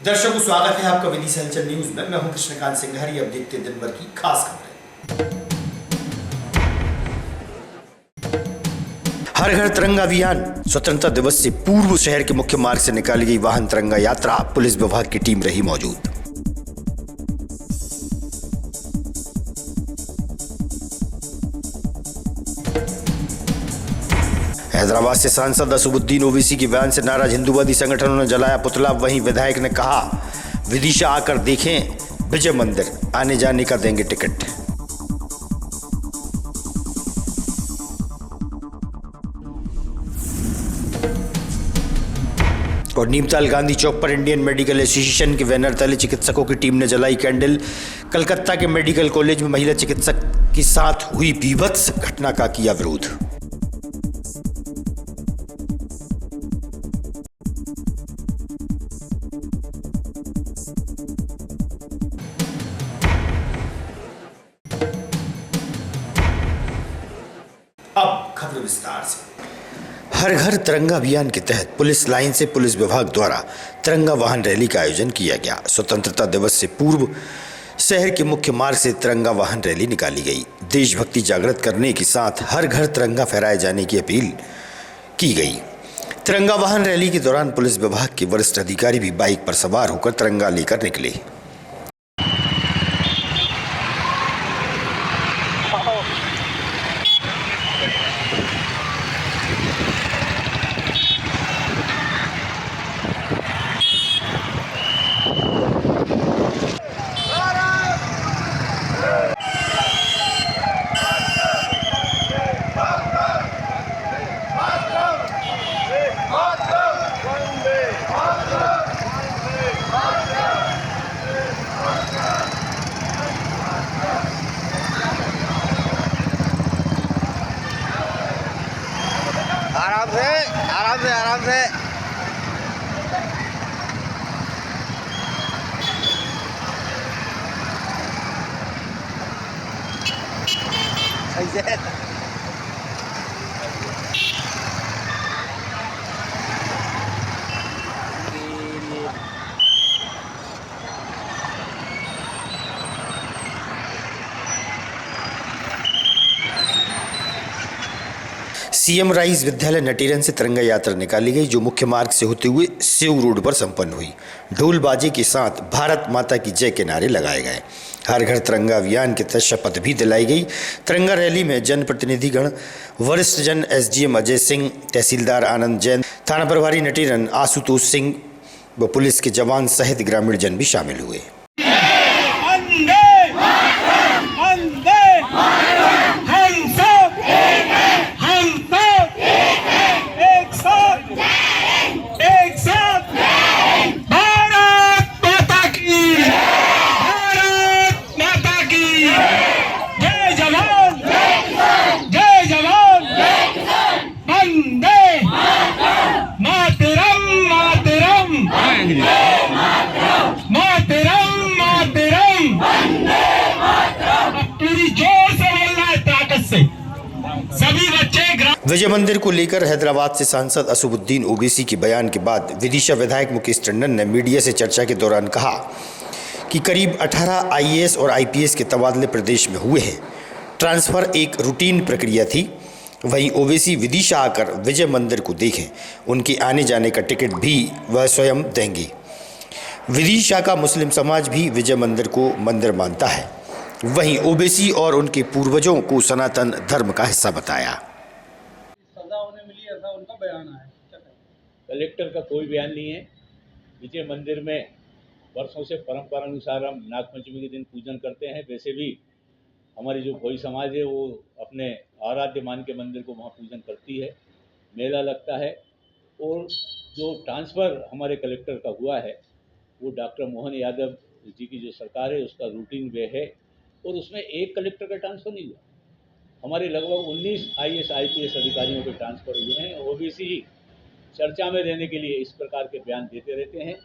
दर्शकों, स्वागत है आपका विदिशा हलचल न्यूज में। मैं हूं कृष्णकांत सिंघारी। अब देखते हैं दिन भर की खास खबरें। हर घर तिरंगा अभियान। स्वतंत्रता दिवस से पूर्व शहर के मुख्य मार्ग से निकाली गई वाहन तिरंगा यात्रा। पुलिस विभाग की टीम रही मौजूद। हैदराबाद से सांसद असुद्दीन ओवैसी के बयान से नाराज हिंदूवादी संगठनों ने जलाया पुतला। वहीं विधायक ने कहा, विदिशा आकर देखें विजय मंदिर, आने जाने का देंगे टिकट। और नीमताल गांधी चौक पर इंडियन मेडिकल एसोसिएशन के बैनर तले चिकित्सकों की टीम ने जलाई कैंडल। कलकत्ता के मेडिकल कॉलेज में महिला चिकित्सक के साथ हुई बीभत्स घटना का किया विरोध। अब खबर विस्तार से। हर घर तिरंगा अभियान के तहत पुलिस लाइन से पुलिस विभाग द्वारा तिरंगा वाहन रैली का आयोजन किया गया। स्वतंत्रता दिवस से पूर्व शहर के मुख्य मार्ग से तिरंगा वाहन रैली निकाली गई। देशभक्ति जागृत करने के साथ हर घर तिरंगा फहराए जाने की अपील की गई। तिरंगा वाहन रैली के दौरान पुलिस विभाग के वरिष्ठ अधिकारी भी बाइक पर सवार होकर तिरंगा लेकर निकले। आराम से सही से। सीएम राइज विद्यालय नटेरन से तिरंगा यात्रा निकाली गई, जो मुख्य मार्ग से होते हुए सेव रोड पर संपन्न हुई। ढोल बाजे के साथ भारत माता की जय के नारे लगाए गए। हर घर तिरंगा अभियान के तहत शपथ भी दिलाई गई। तिरंगा रैली में जनप्रतिनिधिगण, वरिष्ठ जन, एसडीएम अजय सिंह, तहसीलदार आनंद जैन, थाना प्रभारी नटेरन आशुतोष सिंह व पुलिस के जवान सहित ग्रामीण जन भी शामिल हुए। विजय मंदिर को लेकर हैदराबाद से सांसद असुद्दीन ओवैसी के बयान के बाद विदिशा विधायक मुकेश टंडन ने मीडिया से चर्चा के दौरान कहा कि करीब 18 आईएएस और आईपीएस के तबादले प्रदेश में हुए हैं। ट्रांसफर एक रूटीन प्रक्रिया थी। वहीं ओवैसी विदिशा आकर विजय मंदिर को देखें, उनके आने जाने का टिकट भी वह स्वयं देंगे। विदिशा का मुस्लिम समाज भी विजय मंदिर को मंदिर मानता है। वहीं ओवैसी और उनके पूर्वजों को सनातन धर्म का हिस्सा बताया। उनका बयान है। कलेक्टर का कोई बयान नहीं है। विजय मंदिर में वर्षों से परंपरा अनुसार हम नागपंचमी के दिन पूजन करते हैं। वैसे भी हमारी जो भोई समाज है वो अपने आराध्य मान के मंदिर को वहाँ पूजन करती है, मेला लगता है। और जो ट्रांसफ़र हमारे कलेक्टर का हुआ है वो डॉक्टर मोहन यादव जी की जो सरकार है उसका रूटीन वे है, और उसमें एक कलेक्टर का ट्रांसफ़र नहीं हुआ। हमारे लगभग 19 आईएएस आईपीएस अधिकारियों के ट्रांसफ़र हुए हैं। ओवैसी जी चर्चा में रहने के लिए इस प्रकार के बयान देते रहते हैं।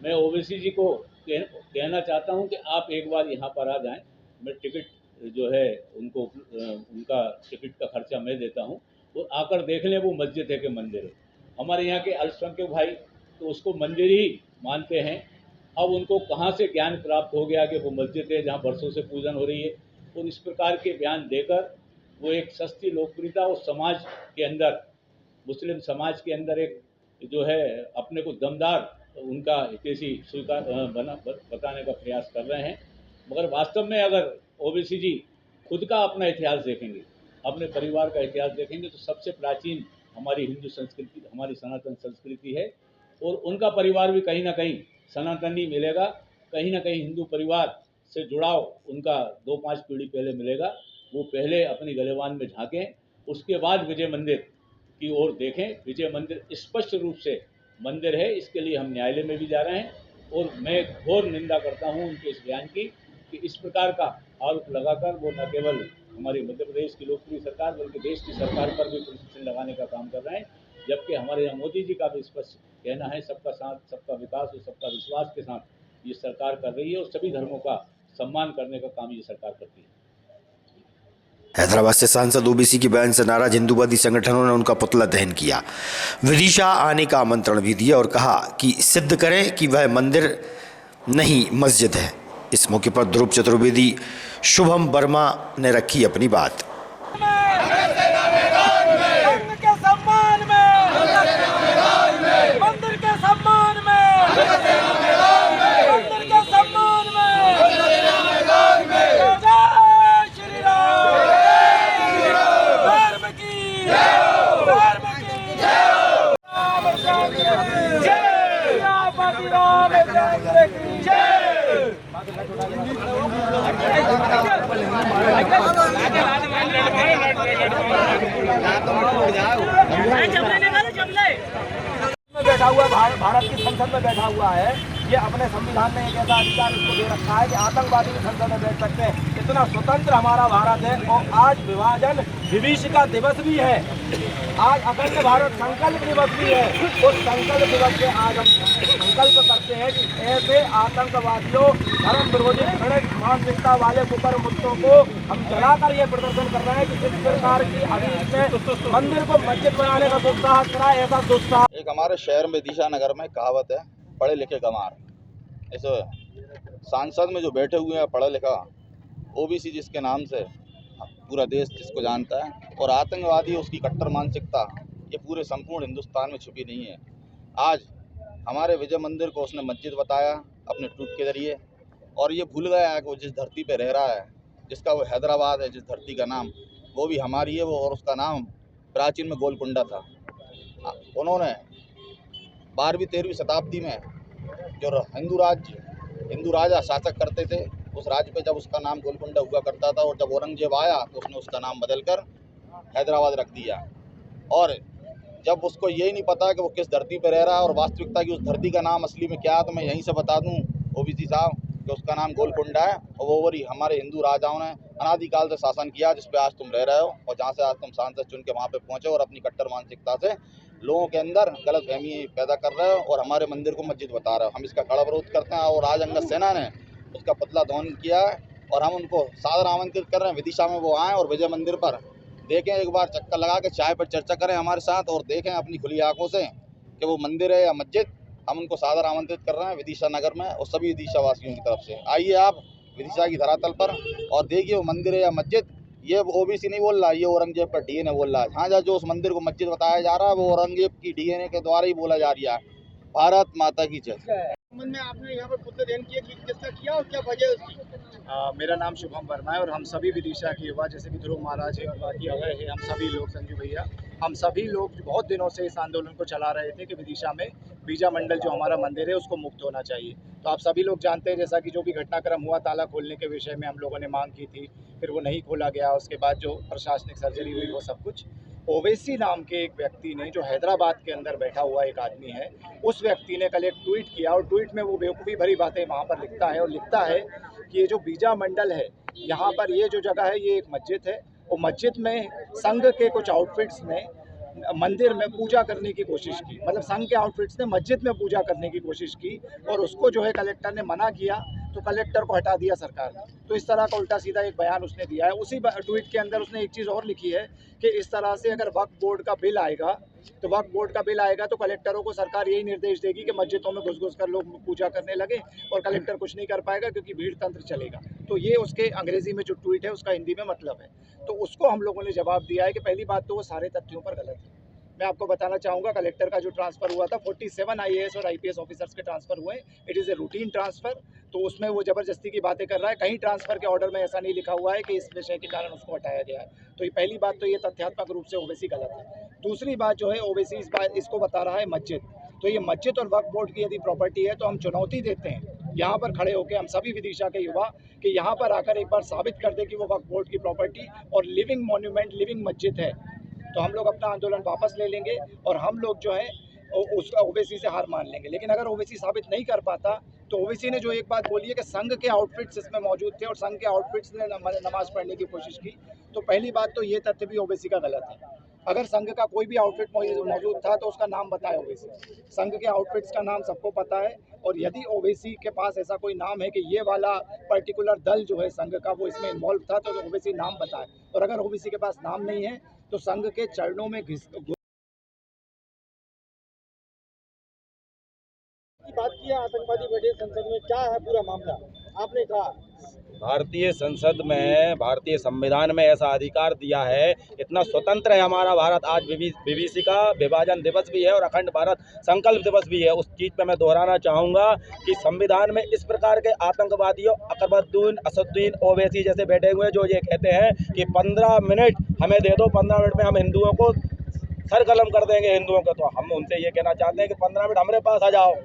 मैं ओवैसी जी को कहना चाहता हूं कि आप एक बार यहां पर आ जाएं। मैं टिकट जो है उनको उनका टिकट का खर्चा मैं देता हूं, और आकर देख लें वो मस्जिद है कि मंदिर है। हमारे यहाँ के अल्पसंख्यक भाई तो उसको मंदिर ही मानते हैं, अब उनको कहाँ से ज्ञान प्राप्त हो गया कि वो मस्जिद है जहाँ बरसों से पूजन हो रही है, और इस प्रकार के बयान देकर वो एक सस्ती लोकप्रियता और समाज के अंदर, मुस्लिम समाज के अंदर एक जो है अपने को दमदार उनका हितैषी स्वीकार बताने का प्रयास कर रहे हैं। मगर वास्तव में अगर ओवैसी जी खुद का अपना इतिहास देखेंगे, अपने परिवार का इतिहास देखेंगे, तो सबसे प्राचीन हमारी हिंदू संस्कृति, हमारी सनातन संस्कृति है, और उनका परिवार भी कहीं ना कहीं सनातनी मिलेगा, कहीं ना कहीं हिंदू परिवार से जुड़ाव उनका 2-5 पीढ़ी पहले मिलेगा। वो पहले अपनी गलेवान में झांकें, उसके बाद विजय मंदिर की ओर देखें। विजय मंदिर स्पष्ट रूप से मंदिर है, इसके लिए हम न्यायालय में भी जा रहे हैं, और मैं घोर निंदा करता हूं उनके इस बयान की कि इस प्रकार का आरोप लगाकर वो न केवल हमारी मध्य प्रदेश की लोकप्रिय सरकार बल्कि देश की सरकार पर भी प्रश्न लगाने का काम कर रहे हैं। जबकि हमारे यहाँ मोदी जी का भी स्पष्ट कहना है, सबका साथ, सबका विकास और सबका विश्वास के साथ ये सरकार कर रही है, और सभी धर्मों का सम्मान करने का काम ये सरकार करती है। हैदराबाद से सांसद ओबीसी के बयान से नाराज हिंदूवादी संगठनों ने उनका पुतला दहन किया, विदिशा आने का आमंत्रण भी दिया और कहा कि सिद्ध करें कि वह मंदिर नहीं मस्जिद है। इस मौके पर ध्रुव चतुर्वेदी, शुभम वर्मा ने रखी अपनी बात। बैठा हुआ भारत की संसद में बैठा हुआ है, ये अपने संविधान में एक ऐसा अधिकार इसको दे रखा है कि आतंकवादी भी संसद में बैठ सकते हैं। इतना स्वतंत्र हमारा भारत है, और आज विभाजन विभीषिका दिवस भी है, आज अखंड भारत संकल्प दिवस भी है। उस संकल्प दिवस से आज हम संकल्प करते हैं कि ऐसे आतंकवादियों, धर्म विरोधी मानसिकता वाले कुकर मुद्दों को हम चलाकर ये प्रदर्शन कर रहे हैं कि जिस प्रकार की अभी इसमें मंदिर को मस्जिद बनाने का दुस्साहस करा, ऐसा दुस्साहस। एक हमारे शहर में विदिशा नगर में कहावत है, पढ़े लिखे गंवार। इस सांसद में जो बैठे हुए हैं पढ़ा लिखा ओबीसी, जिसके नाम से पूरा देश जिसको जानता है, और आतंकवादी उसकी कट्टर मानसिकता ये पूरे संपूर्ण हिंदुस्तान में छुपी नहीं है। आज हमारे विजय मंदिर को उसने मस्जिद बताया अपने ट्वीट के जरिए, और ये भूल गया है कि वो जिस धरती पे रह रहा है, जिसका वो हैदराबाद है, जिस धरती का नाम वो भी हमारी है, वो और उसका नाम प्राचीन में गोलकुंडा था। उन्होंने 12वीं-13वीं शताब्दी में जो हिंदू राजा शासक करते थे, उस राज्य पे जब उसका नाम गोलकुंडा हुआ करता था, और जब औरंगजेब आया तो उसने उसका नाम बदलकर हैदराबाद रख दिया। और जब उसको यही नहीं पता कि वो किस धरती पर रह रहा है और वास्तविकता की उस धरती का नाम असली में क्या है, तो मैं यहीं से बता दूं ओबीसी साहब कि उसका नाम गोलकुंडा है, और वो वही हमारे हिंदू राजाओं ने अनादिकाल से शासन किया, जिस पे आज तुम रह रहे हो, और जहाँ से आज तुम सांसद चुन के वहाँ पे पहुँचे और अपनी कट्टर मानसिकता से लोगों के अंदर गलतफहमी पैदा कर रहे हो और हमारे मंदिर को मस्जिद बता रहे हो। हम इसका कड़ा विरोध करते हैं, और आज अंगद सेना ने उसका पुतला दहन किया है, और हम उनको सादर आमंत्रित कर रहे हैं विदिशा में वो आएँ और विजय मंदिर पर देखें, एक बार चक्कर लगा के चाय पर चर्चा करें हमारे साथ, और देखें अपनी खुली आंखों से कि वो मंदिर है या मस्जिद। हम उनको सादर आमंत्रित कर रहे हैं विदिशा नगर में, और सभी विदिशा वासियों की तरफ से आइए आप विदिशा की धरातल पर और देखिए वो मंदिर है या मस्जिद। ये ओबीसी नहीं बोल रहा, ये औरंगजेब का डीएनए बोल रहा है। हाँ, जो उस मंदिर को मस्जिद बताया जा रहा है वो औरंगजेब की डीएनए के द्वारा ही बोला जा रहा है। भारत माता की जय। में आपने यहाँ पर पुतले दहन किया, किसका किया और क्या वजह उसकी? मेरा नाम शुभम वर्मा है, और हम सभी विदिशा के युवा, जैसे कि ध्रुव महाराज है और बाकी अभय है, हम सभी लोग, संजू भैया, हम सभी लोग बहुत दिनों से इस आंदोलन को चला रहे थे कि विदिशा में बीजा मंडल जो हमारा मंदिर है उसको मुक्त होना चाहिए। तो आप सभी लोग जानते हैं, जैसा कि जो भी घटनाक्रम हुआ, ताला खोलने के विषय में हम लोगों ने मांग की थी, फिर वो नहीं खोला गया, उसके बाद जो प्रशासनिक सर्जरी हुई वो सब कुछ। ओवैसी नाम के एक व्यक्ति ने, जो हैदराबाद के अंदर बैठा हुआ एक आदमी है, उस व्यक्ति ने कल एक ट्वीट किया, और ट्वीट में वो बेवकूफ़ी भरी बातें वहाँ पर लिखता है, और लिखता है कि ये जो बीजा मंडल है, यहाँ पर ये जो जगह है ये एक मस्जिद है, और मस्जिद में संघ के कुछ आउटफिट्स ने मंदिर में पूजा करने की कोशिश की, मतलब संघ के आउटफिट्स ने मस्जिद में पूजा करने की कोशिश की, और उसको जो है कलेक्टर ने मना किया, तो कलेक्टर को हटा दिया सरकार ने। तो इस तरह का उल्टा सीधा एक बयान उसने दिया है। उसी ट्वीट के अंदर उसने एक चीज़ और लिखी है कि इस तरह से अगर वक्फ बोर्ड का बिल आएगा तो वक्फ बोर्ड का बिल आएगा तो कलेक्टरों को सरकार यही निर्देश देगी कि मस्जिदों में घुस कर लोग पूजा करने लगे, और कलेक्टर कुछ नहीं कर पाएगा क्योंकि भीड़ तंत्र चलेगा। तो ये उसके अंग्रेजी में जो ट्वीट है उसका हिंदी में मतलब है। तो उसको हम लोगों ने जवाब दिया है कि पहली बात तो वो सारे तथ्यों पर गलत है। मैं आपको बताना चाहूँगा, कलेक्टर का जो ट्रांसफ़र हुआ था 47 IAS और IPS ऑफिसर्स के ट्रांसफ़र हुए। It is a routine transfer. तो उसमें वो ज़बरदस्ती की बातें कर रहा है। कहीं ट्रांसफ़र के ऑर्डर में ऐसा नहीं लिखा हुआ है कि इस विषय के कारण उसको हटाया गया है। तो ये पहली बात तो ये तथ्यात्मक रूप से ओवैसी गलत है। दूसरी बात जो है, ओवैसी इसको बता रहा है मस्जिद। तो ये मस्जिद और वक्फ बोर्ड की यदि प्रॉपर्टी है तो हम चुनौती देते हैं यहाँ पर खड़े होकर, हम सभी विदिशा के युवा, कि यहाँ पर आकर एक बार साबित कर दे कि वो वक्फ बोर्ड की प्रॉपर्टी और लिविंग मॉन्यूमेंट, लिविंग मस्जिद है। तो हम लोग अपना आंदोलन वापस ले लेंगे और हम लोग जो है उसका ओवैसी से हार मान लेंगे। लेकिन अगर ओवैसी साबित नहीं कर पाता तो ओवैसी ने जो एक बात बोली है कि संघ के आउटफिट्स इसमें मौजूद थे और संघ के आउटफिट्स ने नमाज पढ़ने की कोशिश की, तो पहली बात तो ये तथ्य भी ओवैसी का गलत है। अगर संघ का कोई भी आउटफिट मौजूद था तो उसका नाम बताए ओवैसी। संघ के आउटफिट्स का नाम सबको पता है, और यदि ओवैसी के पास ऐसा कोई नाम है कि ये वाला पर्टिकुलर दल जो है संघ का वो इसमें इन्वॉल्व था, तो ओवैसी नाम बताए। और अगर ओवैसी के पास नाम नहीं है तो संघ के चरणों में बात किया आतंकवादी बैठे संसद में, क्या है पूरा मामला? आपने कहा भारतीय संसद में, भारतीय संविधान में ऐसा अधिकार दिया है, इतना स्वतंत्र है हमारा भारत। आज बीबीसी का विभाजन दिवस भी है और अखंड भारत संकल्प दिवस भी है। उस चीज़ पे मैं दोहराना चाहूँगा कि संविधान में इस प्रकार के आतंकवादियों अकबरुद्दीन, असदुद्दीन ओवैसी जैसे बैठे हुए जो ये कहते हैं कि 15 मिनट हमें दे दो, 15 मिनट में हम हिंदुओं को सरगर्म कर देंगे हिंदुओं को, तो हम उनसे ये कहना चाहते हैं कि 15 मिनट हमारे पास आ जाओ।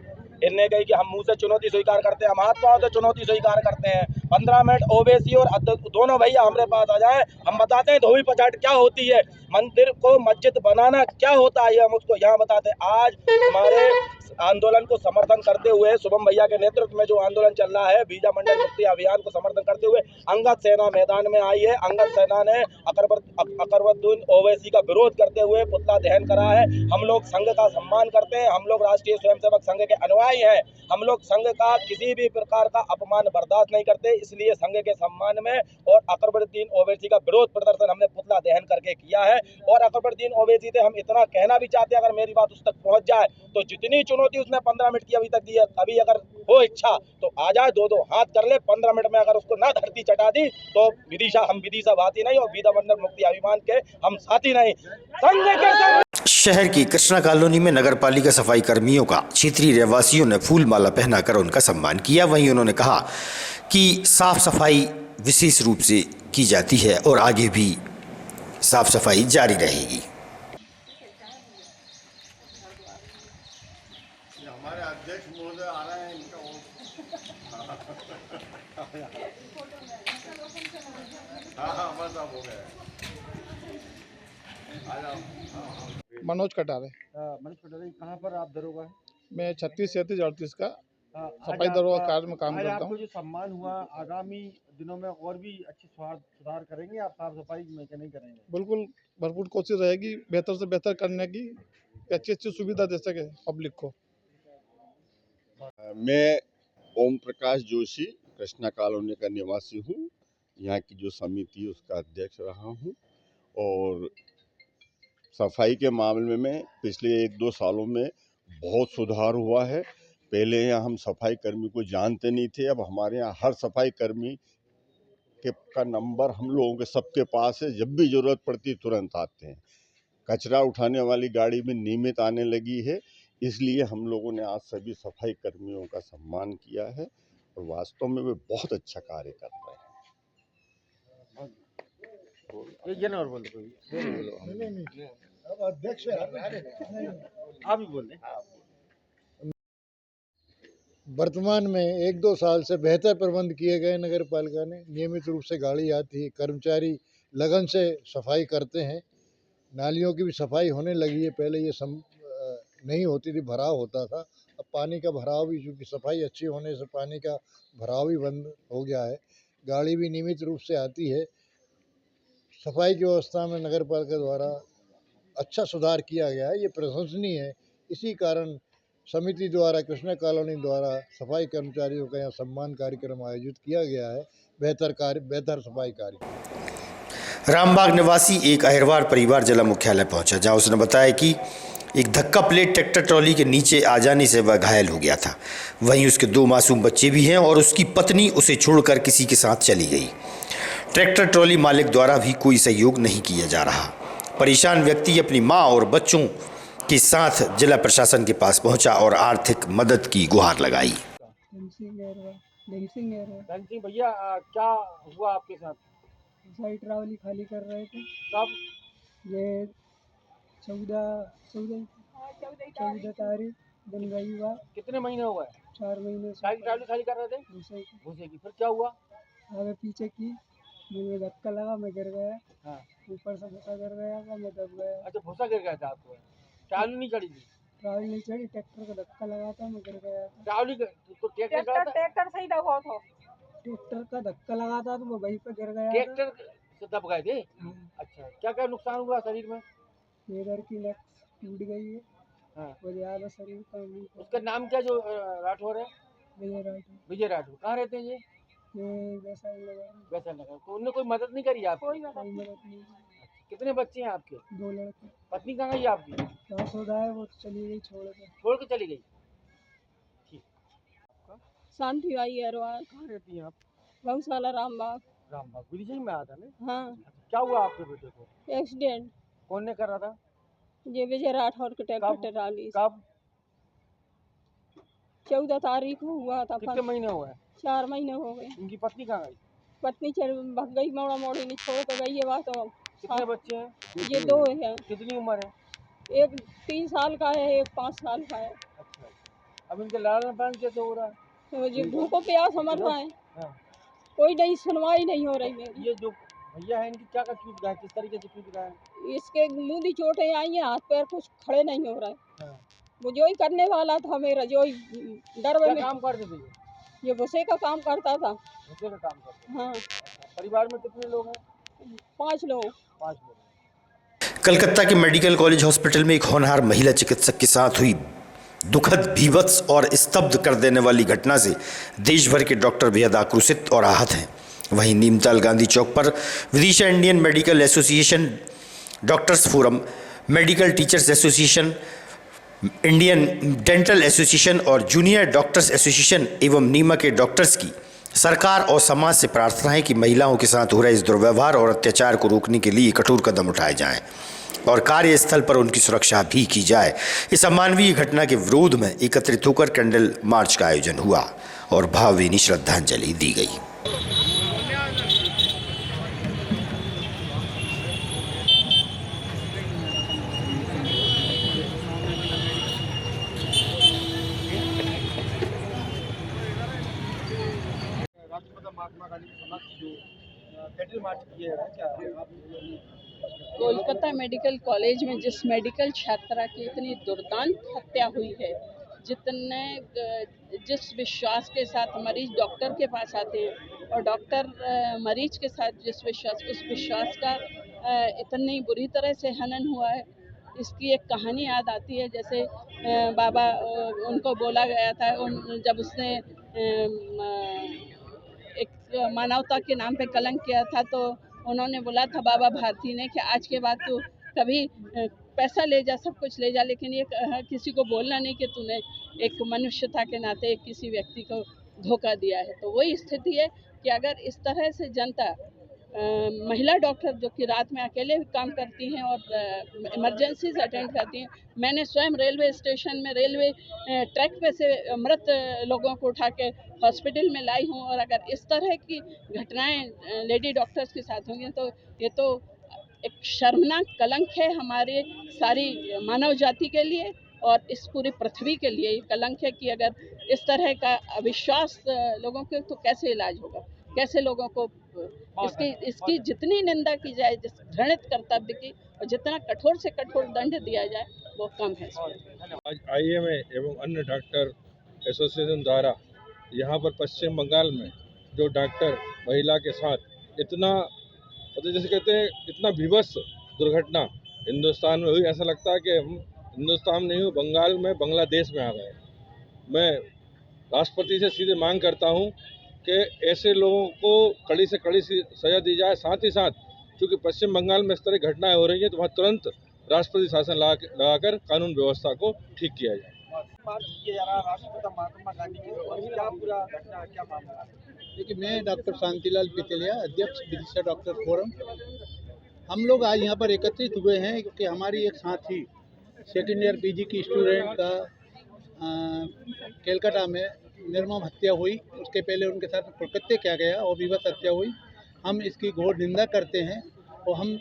इनने कही कि हम मुंह से चुनौती स्वीकार करते हैं, हम हाथ पाँव से चुनौती स्वीकार करते हैं। 15 मिनट ओवैसी और दोनों भैया हमारे पास आ जाए, हम बताते हैं धोबी पछाड़ क्या होती है, मंदिर को मस्जिद बनाना क्या होता है, हम उसको यहाँ बताते हैं। आज हमारे आंदोलन को समर्थन करते हुए, शुभम भैया के नेतृत्व में जो आंदोलन चल रहा है, बीजा मंडल मुक्ति अभियान को समर्थन करते हुए अंगद सेना मैदान में आई है। अंगद सेना ने अकबरुद्दीन ओवैसी का विरोध करते हुए पुतला दहन करा है। हम लोग संघ का सम्मान करते हैं, हम लोग राष्ट्रीय स्वयंसेवक संघ के अनुयायी हैं, हम लोग संघ का किसी भी प्रकार का अपमान बर्दाश्त नहीं करते। इसलिए संघ के सम्मान में और अकबरुद्दीन ओवैसी का विरोध प्रदर्शन हमने पुतला दहन करके किया है। और अकबरुद्दीन ओवैसी से हम इतना कहना भी चाहते हैं, अगर मेरी बात उस तक पहुंच जाए तो जितनी चुनौती उसने 15 मिनट की अभी तक दी है, कभी अगर हो इच्छा तो आ जाए, दो हाथ कर ले। 15 मिनट में अगर उसको ना धरती चटा दी तो हम विदिशा भाती नहीं और बीजा मंडल मुक्ति अभियान के हम साथी नहीं, संघ के। शहर की कृष्णा कॉलोनी में नगर पालिका सफाई कर्मियों का क्षेत्रीय रहवासियों ने फूल माला पहनाकर उनका सम्मान किया। वहीं उन्होंने कहा कि साफ सफाई विशेष रूप से की जाती है और आगे भी साफ सफाई जारी रहेगी। हमारे अध्यक्ष महोदय आ रहे हैं, इनका हाँ बस अब हो गया। मनोज कटारे। मनोज पटेल, कहाँ पर आप दरोगा है? मैं 36, 37, 38 का आज सफाई दरोगा आपका- कार्य में काम आज करता आपको हूँ। जो सम्मान हुआ, आगामी दिनों में और भी अच्छे सुधार करेंगे आप साफ सफाई में, क्या नहीं करेंगे? बिल्कुल भरपूर कोशिश रहेगी बेहतर से बेहतर करने की, अच्छी अच्छी सुविधा दे सके पब्लिक को। मैं ओम प्रकाश जोशी कृष्णा कॉलोनी का निवासी हूँ। यहाँ की जो समिति है उसका अध्यक्ष रहा हूँ और सफाई के मामले में पिछले 1-2 सालों में बहुत सुधार हुआ है। पहले यहाँ हम सफाई कर्मी को जानते नहीं थे, अब हमारे यहाँ हर सफाई कर्मी का नंबर हम लोगों के सबके पास है। जब भी ज़रूरत पड़ती है तुरंत आते हैं। कचरा उठाने वाली गाड़ी भी नियमित आने लगी है। इसलिए हम लोगों ने आज सभी सफाई कर्मियों का सम्मान किया है और वास्तव में वे बहुत अच्छा कार्य कर रहे हैं। अध्यक्ष आप ही बोल रहे। वर्तमान में 1-2 साल से बेहतर प्रबंध किए गए। नगर पालिका ने नियमित रूप से गाड़ी आती है, कर्मचारी लगन से सफाई करते हैं। नालियों की भी सफाई होने लगी है। पहले ये नहीं होती थी, भराव होता था। अब पानी का भराव भी, चूँकि सफाई अच्छी होने से पानी का भराव भी बंद हो गया है। गाड़ी भी नियमित रूप से आती है। सफाई की व्यवस्था में नगर पालिका द्वारा अच्छा सुधार किया गया है, ये प्रशंसनीय है। इसी कारण समिति द्वारा, कृष्णा कॉलोनी द्वारा सफाई कर्मचारियों का यहाँ सम्मान कार्यक्रम आयोजित किया गया है। बेहतर सफाई कार्य। रामबाग निवासी एक अहिरवार परिवार जिला मुख्यालय पहुंचा, जहां उसने बताया कि एक धक्का प्लेट ट्रैक्टर ट्रॉली के नीचे आ जाने से वह घायल हो गया था। वहीं उसके 2 मासूम बच्चे भी हैं और उसकी पत्नी उसे छोड़कर किसी के साथ चली गई। ट्रैक्टर ट्रॉली मालिक द्वारा भी कोई सहयोग नहीं किया जा रहा। परेशान व्यक्ति अपनी मां और बच्चों के साथ जिला प्रशासन के पास पहुंचा और आर्थिक मदद की गुहार लगाई। धन सिंह भैया, क्या हुआ आपके साथ? साइड ट्रैवली खाली कर रहे थे। कब? ये 14 तारीख दिन रविवार। कितने महीने हो गए? 4 महीने से। साइड ट्रैवली खाली कर रहे थे भूसे की, फिर क्या हुआ? आगे पीछे की, मुझे धक्का लगा, मैं गिर गया। हाँ। ऊपर से भूसा गिर गया था, मैं दब गया। अच्छा, भूसा गिर गया था आपको? ट्रैवली नहीं चढ़ी थी? ट्रैवली नहीं चढ़ी, ट्रैक्टर का धक्का लगा था, मैं गिर गया था। ट्रैवली तो ट्रैक्टर से ही दबा था। ट्रैक्टर का धक्का लगा था तो मैं वहीं पे गिर गया। ट्रैक्टर से दब गए थे? अच्छा, क्या क्या नुकसान हुआ शरीर में? इधर की नस टूट गई है। हाँ। वो ज्यादा शरीर का नहीं। उसका नाम क्या जो राठौर है? विजय राठौर। विजय राठौर। कहाँ रहते हैं ये? वैशाली नगर। तो उन्होंने कोई मदद नहीं करी आपकी? कोई मदद नहीं। कितने बच्चे हैं आपके? 2 लड़के। पत्नी कहाँ गई आपकी? सासुदा है, वो चली गई छोड़ के चली गई। ठीक। शांति भाई अरवाल। कहाँ रहती हैं आप? गौशाला रामबाग। रामबाग विदिशा में आया था ना? हाँ। क्या हुआ आपके बेटे को? एक्सीडेंट। कौन ने कर रहा था? ये विजय राठौर के ट्रैक्टर ट्रॉली। कब? 14 तारीख को हुआ था। कितने महीने हो गए? 4 महीने हो गए। उनकी पत्नी कहाँ गई? पत्नी भग गई, मोड़ा मोड़ी नहीं छोड़ के गई है। बात हो। कितने बच्चे हैं? ये 2 हैं। कितनी उम्र है? एक 3 साल का है, एक 5 साल का है। अच्छा, अब इनके लालन पालन कैसे हो रहा है? तो ये भूखों प्यास मर रहा है। हाँ। कोई नहीं, सुनवाई नहीं हो रही मेरी। ये जो भैया है, इनकी क्या टूट गया, किस तरीके से टूट गया है? इसके मुंह की चोटें आई हैं, हाथ पैर कुछ खड़े नहीं हो रहे। हाँ। वो जो ही करने वाला था मेरा, जो ही डर में काम करते थे ये भूसे का काम करता था। भूसे का काम करते? हाँ। परिवार में कितने लोग हैं? 5 लोग। 5 लोग। कलकत्ता के मेडिकल कॉलेज हॉस्पिटल में एक होनहार महिला चिकित्सक के साथ हुई दुखद, भीभत्स और स्तब्ध कर देने वाली घटना से देश भर के डॉक्टर बेहद आक्रोशित और आहत हैं। वहीं नीमताल गांधी चौक पर Vidisha Indian medical association, doctors forum, medical teachers association, Indian dental association और जूनियर डॉक्टर्स एसोसिएशन एवं नीमा के डॉक्टर्स की सरकार और समाज से प्रार्थना है कि महिलाओं के साथ हो रहे इस दुर्व्यवहार और अत्याचार को रोकने के लिए कठोर कदम उठाए जाएं और कार्यस्थल पर उनकी सुरक्षा भी की जाए। इस अमानवीय घटना के विरोध में एकत्रित होकर कैंडल मार्च का आयोजन हुआ और भावभीनी श्रद्धांजलि दी गई। कोलकाता मेडिकल कॉलेज में जिस मेडिकल छात्रा की इतनी दुर्दांत हत्या हुई है, जिस विश्वास के साथ मरीज डॉक्टर के पास आते हैं और डॉक्टर मरीज के साथ जिस विश्वास, उस विश्वास का इतनी बुरी तरह से हनन हुआ है, इसकी एक कहानी याद आती है। जैसे बाबा उनको बोला गया था, जब उसने एक मानवता के नाम पे कलंक किया था, तो उन्होंने बोला था बाबा भारती ने कि आज के बाद तू कभी पैसा ले जा, सब कुछ ले जा, लेकिन ये किसी को बोलना नहीं कि तूने एक मनुष्यता के नाते किसी व्यक्ति को धोखा दिया है। तो वही स्थिति है कि अगर इस तरह से जनता, महिला डॉक्टर जो कि रात में अकेले काम करती हैं और इमरजेंसीज अटेंड करती हैं, मैंने स्वयं रेलवे स्टेशन में रेलवे ट्रैक पे से मृत लोगों को उठा के हॉस्पिटल में लाई हूँ, और अगर इस तरह की घटनाएं लेडी डॉक्टर्स के साथ होंगी तो ये तो एक शर्मनाक कलंक है हमारे सारी मानव जाति के लिए और इस पूरी पृथ्वी के लिए ये कलंक है कि अगर इस तरह का अविश्वास लोगों के, तो कैसे इलाज होगा, कैसे लोगों को इसकी जितनी निंदा की जाए, जिस घृणित कर्तव्य की, और जितना कठोर से कठोर दंड दिया जाए वो कम है। आज IMA एवं अन्य डॉक्टर एसोसिएशन द्वारा यहाँ पर पश्चिम बंगाल में जो डॉक्टर महिला के साथ इतना, मतलब जैसे कहते हैं इतना विवश दुर्घटना हिंदुस्तान में हुई, ऐसा लगता है कि हम हिंदुस्तान में नहीं हूँ, बंगाल में, बांग्लादेश में आ गए। मैं राष्ट्रपति से सीधे मांग करता हूँ कि ऐसे लोगों को कड़ी से कड़ी सज़ा दी जाए, साथ ही साथ क्योंकि पश्चिम बंगाल में इस तरह की घटनाएं हो रही हैं तो वहाँ तुरंत राष्ट्रपति शासन लगाकर कानून व्यवस्था को ठीक किया जाए। मार्च किया जा रहा राष्ट्रपिता महात्मा गांधी की और क्या पूरा घटना क्या मामला है? देखिए, मैं डॉक्टर शांतिलाल पितेलिया, अध्यक्ष विदिशा डॉक्टर फोरम। हम लोग आज यहाँ पर एकत्रित हुए हैं क्योंकि हमारी एक साथी सेकेंड ईयर पीजी की स्टूडेंट का कोलकाता में निर्मम हत्या हुई। उसके पहले उनके साथ कुकृत्य किया गया और विवश हत्या हुई। हम इसकी घोर निंदा करते हैं और हम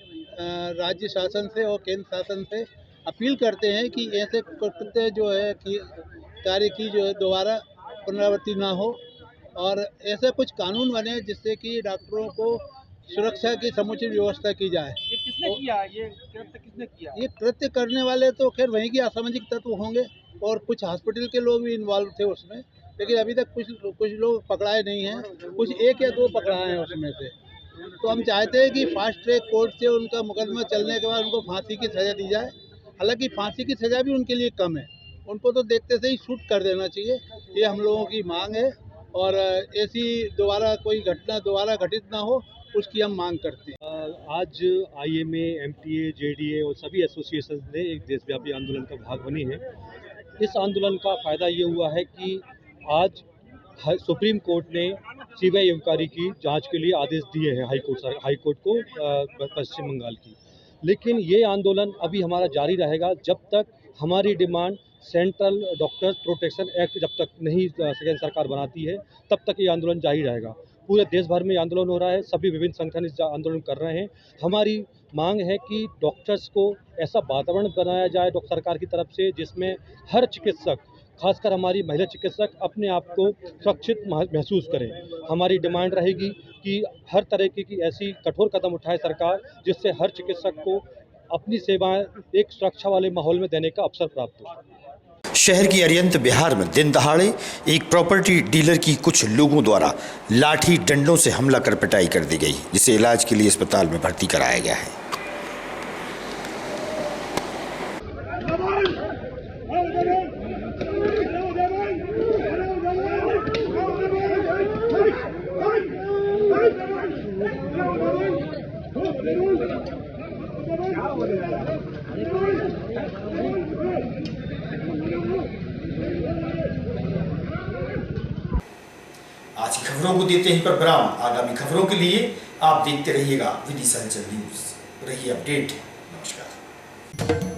राज्य शासन से और केंद्र शासन से अपील करते हैं कि ऐसे कुकृत्य जो है कि कार्य की जो है दोबारा पुनरावृत्ति ना हो और ऐसा कुछ कानून बने जिससे कि डॉक्टरों को सुरक्षा की समुचित व्यवस्था की जाए। ये किसने किया? ये कृत्य किसने किया? ये कृत्य करने वाले तो खैर वहीं के असामाजिक तत्व होंगे और कुछ हॉस्पिटल के लोग भी इन्वॉल्व थे उसमें, लेकिन अभी तक कुछ लोग पकड़ाए नहीं हैं, कुछ 1 या 2 पकड़ाए हैं उसमें से। तो हम चाहते हैं कि फास्ट ट्रैक कोर्ट से उनका मुकदमा चलने के बाद उनको फांसी की सज़ा दी जाए। हालांकि फांसी की सज़ा भी उनके लिए कम है, उनको तो देखते से ही शूट कर देना चाहिए। ये हम लोगों की मांग है और ऐसी दोबारा कोई घटना दोबारा घटित ना हो उसकी हम मांग करते हैं। आज IMA, MTA, JDA और सभी एसोसिएशन ने एक देशव्यापी आंदोलन का भाग बनी है। इस आंदोलन का फ़ायदा ये हुआ है कि आज सुप्रीम कोर्ट ने CBI इंक्वायरी की जांच के लिए आदेश दिए हैं हाई कोर्ट को पश्चिम बंगाल की। लेकिन ये आंदोलन अभी हमारा जारी रहेगा जब तक हमारी demand central doctor protection act जब तक नहीं सेकेंड सरकार बनाती है तब तक ये आंदोलन जारी रहेगा। पूरे देश भर में आंदोलन हो रहा है, सभी विभिन्न संगठन इस आंदोलन कर रहे हैं। हमारी मांग है कि डॉक्टर्स को ऐसा वातावरण बनाया जाए डॉक्टर सरकार की तरफ से जिसमें हर चिकित्सक, खासकर हमारी महिला चिकित्सक अपने आप को सुरक्षित महसूस करें। हमारी डिमांड रहेगी कि हर तरह की ऐसी कठोर कदम उठाए सरकार जिससे हर चिकित्सक को अपनी सेवाएं एक सुरक्षा वाले माहौल में देने का अवसर प्राप्त हो। शहर की अरियंत बिहार में दिन दहाड़े एक प्रॉपर्टी डीलर की कुछ लोगों द्वारा लाठी डंडों से हमला कर पिटाई कर दी गई, जिसे इलाज के लिए अस्पताल में भर्ती कराया गया है। आज की खबरों को देते हैं पर विराम। आगामी खबरों के लिए आप देखते रहिएगा विदिशा न्यूज। रहिए अपडेट। नमस्कार।